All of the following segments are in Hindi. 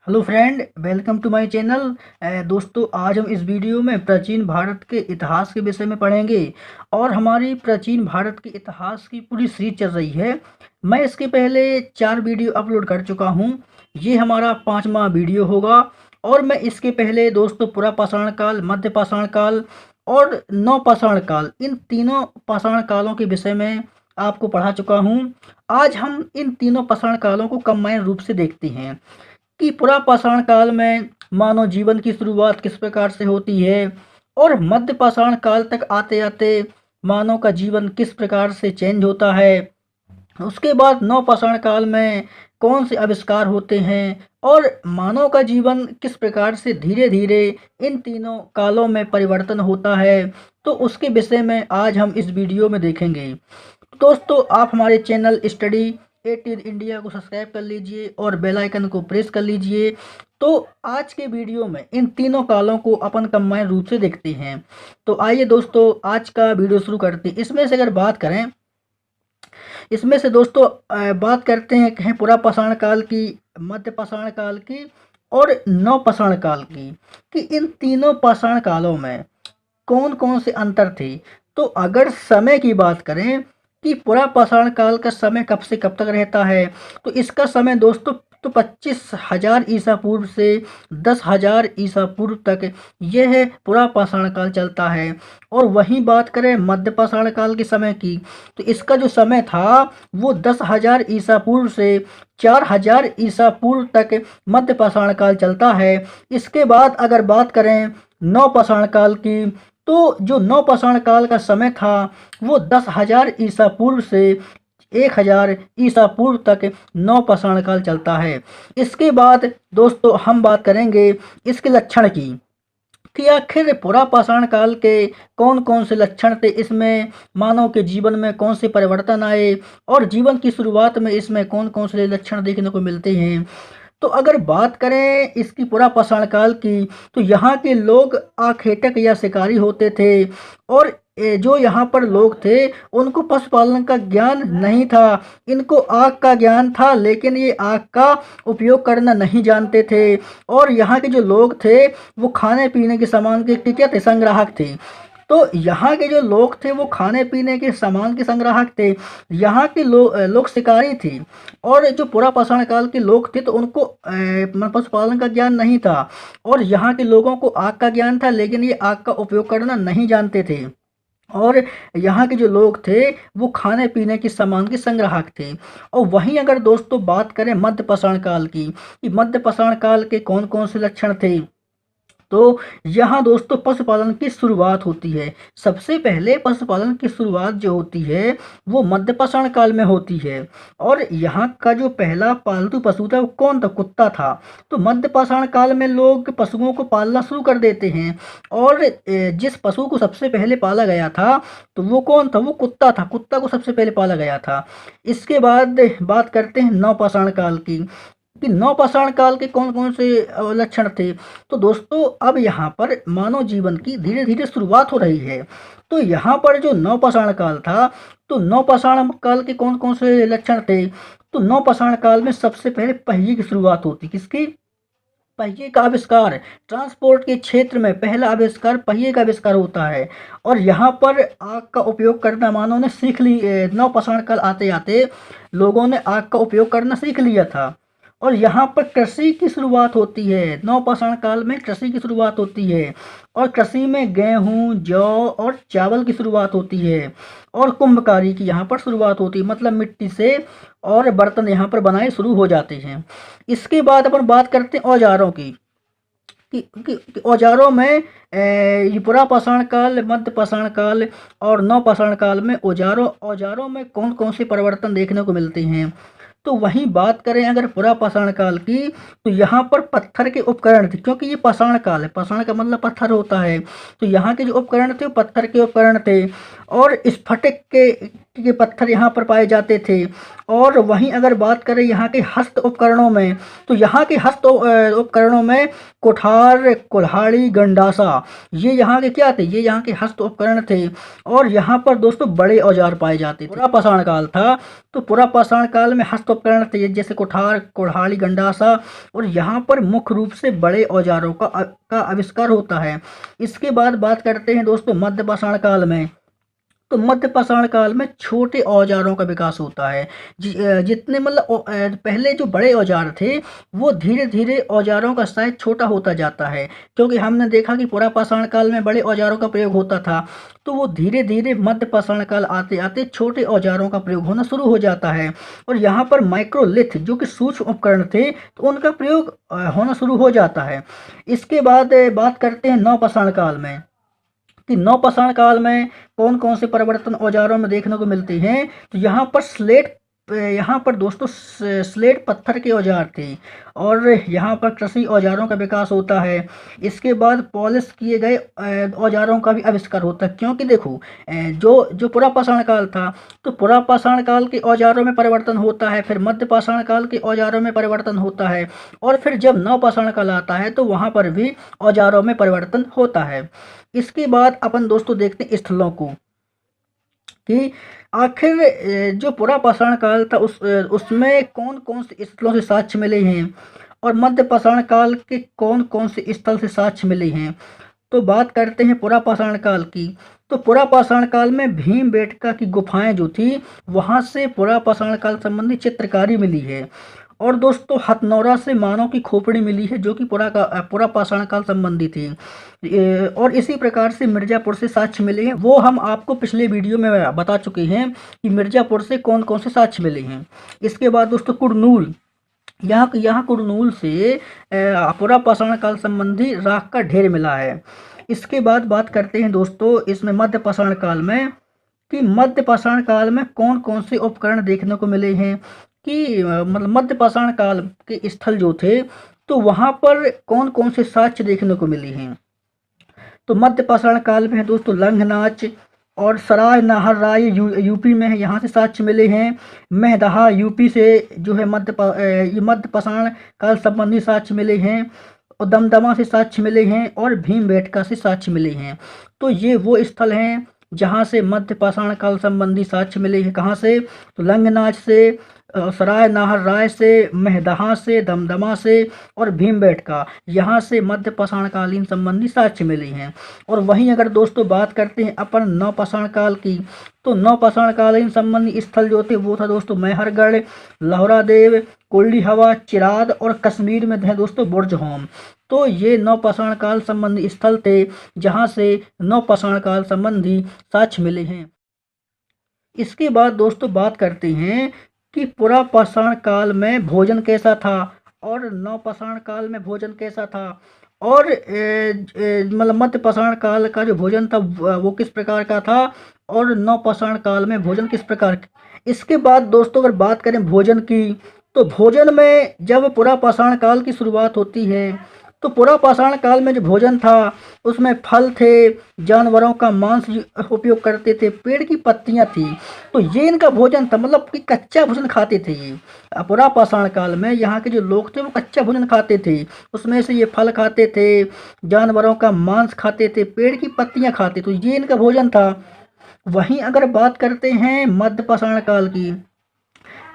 Hello friend, welcome to my channel. दोस्तों, आज हम इस वीडियो में प्राचीन भारत के इतिहास के विषय में पढ़ेंगे। और हमारी प्राचीन भारत के इतिहास की पूरी सीरीज चल रही है। मैं इसके पहले 4 वीडियो अपलोड कर चुका हूं। ये हमारा 5वां वीडियो होगा। और मैं इसके पहले दोस्तों पुरा पाषाण काल, मध्य पाषाण काल और नव पाषाण काल, इन तीनों पाषाण कालों के विषय में आपको पढ़ा चुका हूँ। आज हम इन तीनों पाषाण कालों को कंबाइन रूप से देखते हैं कि पुरापाषाण काल में मानव जीवन की शुरुआत किस प्रकार से होती है और मध्य पाषाण काल तक आते आते मानव का जीवन किस प्रकार से चेंज होता है। उसके बाद नवपाषाण काल में कौन से आविष्कार होते हैं और मानव का जीवन किस प्रकार से धीरे धीरे इन तीनों कालों में परिवर्तन होता है। तो उसके विषय में आज हम इस वीडियो में देखेंगे। दोस्तों, आप हमारे channel study eight in India को सब्सक्राइब कर लीजिए और बेल आइकन को प्रेस कर लीजिए। तो आज के वीडियो में इन तीनों कालों को अपन कंबाइन रूप से देखते हैं। तो आइए दोस्तों, आज का वीडियो शुरू करते हैं। इसमें से अगर बात करें, इसमें से दोस्तों बात करते हैं कहें पुरा पाषाण काल की, मध्य पाषाण काल की और नव पाषाण काल की, कि इन तीनों पाषाण कालों में कौन कौन से अंतर थे। तो अगर समय की बात करें कि पुरा पाषाण काल का समय कब से कब तक रहता है, तो इसका समय दोस्तों तो 25,000 ईसा पूर्व से 10,000 ईसा पूर्व तक यह पुरा पाषाण काल चलता है। और वहीं बात करें मध्य पाषाण काल के समय की, तो इसका जो समय था वो 10,000 ईसा पूर्व से 4,000 ईसा पूर्व तक मध्य पाषाण काल चलता है। इसके बाद अगर बात करें नव पाषाण काल की, तो जो नव पाषाण काल का समय था वो 10,000 ईसा पूर्व से 1,000 ईसा पूर्व तक नव पाषाण काल चलता है। इसके बाद दोस्तों हम बात करेंगे इसके लक्षण की, कि आखिर पुरा पाषाण काल के कौन कौन से लक्षण थे, इसमें मानव के जीवन में कौन से परिवर्तन आए और जीवन की शुरुआत में इसमें कौन कौन से लक्षण देखने को मिलते हैं। तो अगर बात करें इसकी पुरा पाषाण काल की, तो यहाँ के लोग आखेटक या शिकारी होते थे। और जो यहाँ पर लोग थे उनको पशुपालन का ज्ञान नहीं था। इनको आग का ज्ञान था, लेकिन ये आग का उपयोग करना नहीं जानते थे। और यहाँ के जो लोग थे वो खाने पीने के सामान के क्या थे, संग्राहक थे। तो यहाँ के जो लोग थे वो खाने पीने के सामान के संग्राहक थे। यहाँ के लोग शिकारी थे। और जो पुरा पाषाण काल के लोग थे तो उनको पशुपालन का ज्ञान नहीं था। और यहाँ के लोगों को आग का ज्ञान था, लेकिन ये आग का उपयोग करना नहीं जानते थे। और यहाँ के जो लोग थे वो खाने पीने के सामान के संग्राहक थे। और वहीं अगर दोस्तों बात करें मध्य पाषाण काल की, कि मध्य पाषाण काल के कौन कौन से लक्षण थे, तो यहाँ दोस्तों पशुपालन की शुरुआत होती है। सबसे पहले पशुपालन की शुरुआत जो होती है वो मध्य पाषाण काल में होती है। और यहाँ का जो पहला पालतू पशु था वो कौन था, कुत्ता था। तो मध्य पाषाण काल में लोग पशुओं को पालना शुरू कर देते हैं। और जिस पशु को सबसे पहले पाला गया था तो वो कौन था, वो कुत्ता था। कुत्ता को सबसे पहले पाला गया था। इसके बाद बात करते हैं नव पाषाण काल की, कि नव पाषाण काल के कौन कौन से लक्षण थे। तो दोस्तों अब यहाँ पर मानव जीवन की धीरे धीरे शुरुआत हो रही है। तो यहाँ पर जो नव पाषाण काल था, तो नव पाषाण काल के कौन कौन से लक्षण थे। तो नव पाषाण काल में सबसे पहले पहिए की शुरुआत होती, किसकी, पहिए का आविष्कार। ट्रांसपोर्ट के क्षेत्र में पहला आविष्कार पहिए का आविष्कार होता है। और यहाँ पर आग का उपयोग करना मानव ने सीख ली। नव पाषाण काल आते आते लोगों ने आग का उपयोग करना सीख लिया था। और यहाँ पर कृषि की शुरुआत होती है। नव पाषाण काल में कृषि की शुरुआत होती है। और कृषि में गेहूं, जौ और चावल की शुरुआत होती है। और कुंभकारी की यहाँ पर शुरुआत होती है, मतलब मिट्टी से और बर्तन यहाँ पर बनाए शुरू हो जाते हैं। इसके बाद अपन बात करते हैं औजारों की, कि औजारों में ये पुरा पाषाण काल, मध्य पाषाण काल और नव पाषाण काल में औजारों में कौन कौन से परिवर्तन देखने को मिलते हैं। तो वहीं बात करें अगर पुरा पाषाण काल की, तो यहाँ पर पत्थर के उपकरण थे, क्योंकि ये पाषाण काल है, पाषाण का मतलब पत्थर होता है। तो यहाँ के जो उपकरण थे वो पत्थर के उपकरण थे। और स्फटिक मिट्टी के पत्थर यहाँ पर पाए जाते थे। और वहीं अगर बात करें यहाँ के हस्त उपकरणों में, तो यहाँ के हस्त उपकरणों में कुठार, कुल्हाड़ी, गंडासा, ये यहाँ के क्या थे, ये यहाँ के हस्त उपकरण थे। और यहाँ पर दोस्तों बड़े औजार पाए जाते थे। पूरा पाषाण काल था, तो पूरा पाषाण काल में हस्त उपकरण थे जैसे कुठार, कुल्हाड़ी, गंडासा, और यहाँ पर मुख्य रूप से बड़े औजारों का आविष्कार होता है। इसके बाद बात करते हैं दोस्तों मध्य पाषाण काल में। तो मध्य पाषाण काल में छोटे औजारों का विकास होता है। जितने मतलब पहले जो बड़े औजार थे वो धीरे धीरे औजारों का साइज छोटा होता जाता है, क्योंकि हमने देखा कि पुरा पाषाण काल में बड़े औजारों का प्रयोग होता था, तो वो धीरे धीरे मध्य पाषाण काल आते आते छोटे औजारों का प्रयोग होना शुरू हो जाता है। और यहाँ पर माइक्रोलिथ जो कि सूक्ष्म उपकरण थे, तो उनका प्रयोग होना शुरू हो जाता है। इसके बाद बात करते हैं नवपाषाण काल में कि नवपाषाण काल में कौन कौन से परिवर्तन औजारों में देखने को मिलते हैं। तो यहाँ पर दोस्तों स्लेट पत्थर के औजार थे, और यहाँ पर कृषि औजारों का विकास होता है। इसके बाद पॉलिश किए गए औजारों का भी आविष्कार होता है, क्योंकि देखो जो जो पुरा पाषाण काल था, तो पुरा पाषाण काल के औजारों में परिवर्तन होता है, फिर मध्य पाषाण काल के औजारों में परिवर्तन होता है, और फिर जब नवपाषाण काल आता है तो वहाँ पर भी औजारों में परिवर्तन होता है। इसके बाद अपन दोस्तों देखते हैं स्थलों को कि आखिर जो पुरा पाषाण काल था उसमें कौन कौन से स्थलों से साक्ष्य मिले हैं, और मध्य पाषाण काल के कौन कौन से स्थल से साक्ष्य मिले हैं। तो बात करते हैं पुरा पाषाण काल की। तो पुरा पाषाण काल में भीमबेटका की गुफाएं जो थी, वहां से पुरा पाषाण काल संबंधी चित्रकारी मिली है। और दोस्तों हथनौरा से मानव की खोपड़ी मिली है, जो कि पुरा पाषाण काल संबंधी थी। और इसी प्रकार से मिर्जापुर से साक्ष्य मिले हैं, वो हम आपको पिछले वीडियो में बता चुके हैं कि मिर्जापुर से कौन कौन से साक्ष्य मिले हैं। इसके बाद दोस्तों कुरनूल, यहाँ कुरनूल से पुरा पाषाण काल संबंधी राख का ढेर मिला है। इसके बाद बात करते हैं दोस्तों इसमें मध्य पाषाण काल में कि मध्य पाषाण काल में कौन कौन से उपकरण देखने को मिले हैं, कि मतलब मध्य पाषाण काल के स्थल जो थे, तो वहाँ पर कौन कौन से साक्ष्य देखने को मिले हैं। तो मध्य पाषाण काल में है दोस्तों लंघनाच और सराय नाहर राय यूपी में है, यहाँ से साक्ष्य मिले हैं। मेहदहा यूपी से जो है मध्य पाषाण काल संबंधी साक्ष्य मिले हैं, और दमदमा से साक्ष्य मिले हैं, और भीमबेटका से साक्ष्य मिले हैं। तो ये वो स्थल हैं जहाँ से मध्य पाषाण काल संबंधी साक्ष्य मिले हैं। कहाँ से, तो लंघनाच से, सराय नाहर राय से, मेहदहा से, दमदमा से और भीमबेटका, यहाँ से मध्य पाषाण कालीन संबंधी साक्ष्य मिले हैं। और वहीं अगर दोस्तों बात करते हैं अपन नवपाषाण काल की, तो नवपाषाण कालीन संबंधी स्थल जो थे वो था दोस्तों मैहरगढ़, लहरादेव, कुल्ली हवा, चिराद, और कश्मीर में है दोस्तों बुर्जहोम। तो ये नवपाषाण काल संबंधी स्थल थे जहाँ से नवपाषाण काल संबंधी साक्ष्य मिले हैं। इसके बाद दोस्तों बात करते हैं कि पुरा पाषाण काल में भोजन कैसा था, और नवपाषाण काल में भोजन कैसा था, और मतलब मध्य पाषाण काल का जो भोजन था वो किस प्रकार का था, और नवपाषाण काल में भोजन किस प्रकार। इसके बाद दोस्तों अगर बात करें भोजन की, तो भोजन में जब पुरा पाषाण काल की शुरुआत होती है, तो पुरा पाषाण काल में जो भोजन था उसमें फल थे, जानवरों का मांस उपयोग करते थे, पेड़ की पत्तियां थी, तो ये इनका भोजन था। मतलब कि कच्चा भोजन खाते थे ये पुरा पाषाण काल में। यहाँ के जो लोग थे वो कच्चा भोजन खाते थे, उसमें से ये फल खाते थे, जानवरों का मांस खाते थे, पेड़ की पत्तियां खाते, तो ये इनका भोजन था। वहीं अगर बात करते हैं मध्य पाषाण काल की,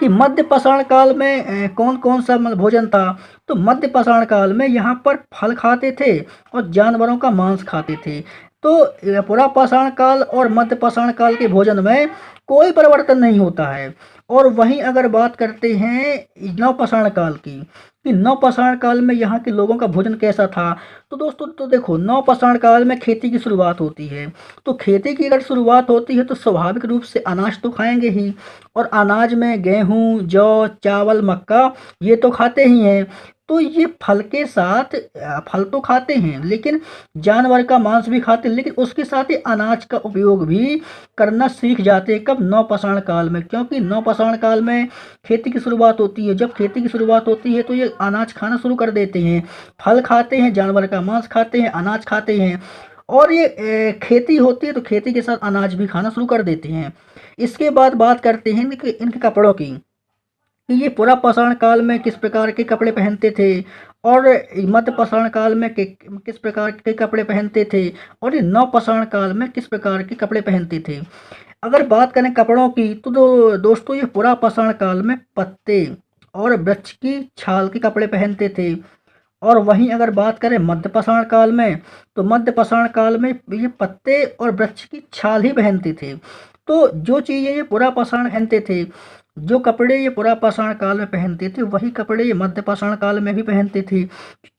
कि मध्य पाषाण काल में कौन कौन सा मतलब भोजन था, तो मध्य पाषाण काल में यहाँ पर फल खाते थे और जानवरों का मांस खाते थे। तो पुरा पाषाण काल और मध्य पाषाण काल के भोजन में कोई परिवर्तन नहीं होता है। और वहीं अगर बात करते हैं नवपाषाण काल की, कि नवपाषाण काल में यहाँ के लोगों का भोजन कैसा था, तो दोस्तों तो देखो नवपाषाण काल में खेती की शुरुआत होती है, तो खेती की अगर शुरुआत होती है तो स्वाभाविक रूप से अनाज तो खाएंगे ही, और अनाज में गेहूँ, जौ, चावल, मक्का ये तो खाते ही हैं। तो ये फल के साथ फल तो खाते हैं, लेकिन जानवर का मांस भी खाते हैं, लेकिन उसके साथ ही अनाज का उपयोग भी करना सीख जाते हैं। कब, नवपाषाण काल में, क्योंकि नवपाषाण काल में खेती की शुरुआत होती है। जब खेती की शुरुआत होती है तो ये अनाज खाना शुरू कर देते हैं, फल खाते हैं, जानवर का मांस खाते हैं, अनाज खाते हैं, और ये खेती होती है तो खेती के साथ अनाज भी खाना शुरू कर देते हैं। इसके बाद बात करते हैं इनके कपड़ों की, कि ये पुरा पाषाण काल में किस प्रकार के कपड़े पहनते थे और मध्य पाषाण काल में किस प्रकार के कपड़े पहनते थे और ये नव पाषाण काल में किस प्रकार के कपड़े पहनते थे। अगर बात करें कपड़ों की तो दोस्तों ये पुरा पाषाण काल में पत्ते और वृक्ष की छाल के कपड़े पहनते थे। और वहीं अगर बात करें मध्य पाषाण काल में, तो मध्य पाषाण काल में ये पत्ते और वृक्ष की छाल ही पहनते थे। तो जो चीज़ें ये पुरा पाषाण पहनते थे, जो कपड़े ये पुरा पाषाण काल में पहनते थे, वही कपड़े ये मध्य पाषाण काल में भी पहनते थे,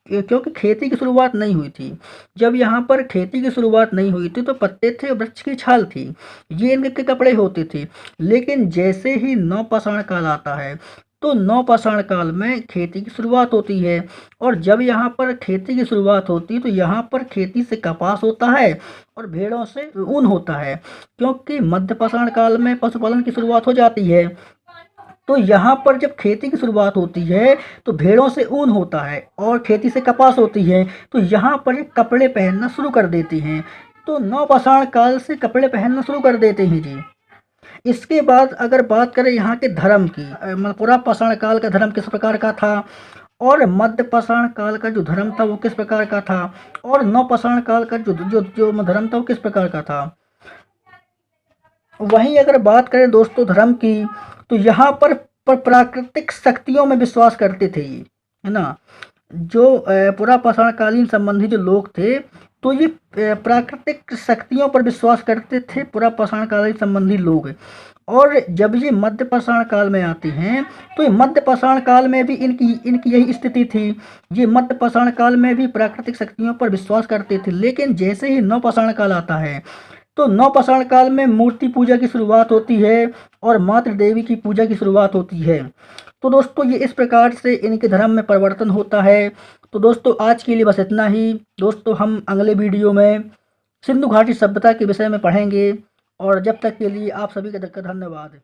क्योंकि खेती की शुरुआत नहीं हुई थी। जब यहाँ पर खेती की शुरुआत नहीं हुई थी तो पत्ते थे, वृक्ष की छाल थी, ये इनके कपड़े होते थे। लेकिन जैसे ही नव पाषाण काल आता है तो नव पाषाण काल में खेती की शुरुआत होती है, और जब यहाँ पर खेती की शुरुआत होती है तो यहाँ पर खेती से कपास होता है और भेड़ों से ऊन होता है, क्योंकि मध्य पाषाण काल में पशुपालन की शुरुआत हो जाती है। तो यहाँ पर जब खेती की शुरुआत होती है तो भेड़ों से ऊन होता है और खेती से कपास होती है, तो यहाँ पर ये कपड़े पहनना शुरू कर देते हैं। तो नव पाषाण काल से कपड़े पहनना शुरू कर देते हैं जी। इसके बाद अगर बात करें यहाँ के धर्म की, मतलब पुरा पाषाण काल का धर्म किस प्रकार का था और मध्य पाषाण काल का जो धर्म था वो किस प्रकार का था, और नव पाषाण काल का जो जो जो धर्म था वो किस प्रकार का था। वहीं अगर बात करें दोस्तों धर्म की, तो यहाँ पर प्राकृतिक शक्तियों में विश्वास करते थे ये, है ना। जो पुरा पाषाण कालीन संबंधी जो लोग थे, तो ये प्राकृतिक शक्तियों पर विश्वास करते थे पुरा पाषाण कालीन संबंधी लोग। और जब ये मध्य पाषाण काल में आते हैं तो ये मध्य पाषाण काल में भी इनकी इनकी यही स्थिति थी। ये मध्य पाषाण काल में भी प्राकृतिक शक्तियों पर विश्वास करते थे, लेकिन जैसे ही नव पाषाण काल आता है तो नव पाषाण काल में मूर्ति पूजा की शुरुआत होती है और मातृ देवी की पूजा की शुरुआत होती है। तो दोस्तों ये इस प्रकार से इनके धर्म में परिवर्तन होता है। तो दोस्तों आज के लिए बस इतना ही। दोस्तों हम अगले वीडियो में सिंधु घाटी सभ्यता के विषय में पढ़ेंगे, और जब तक के लिए आप सभी का धन्यवाद।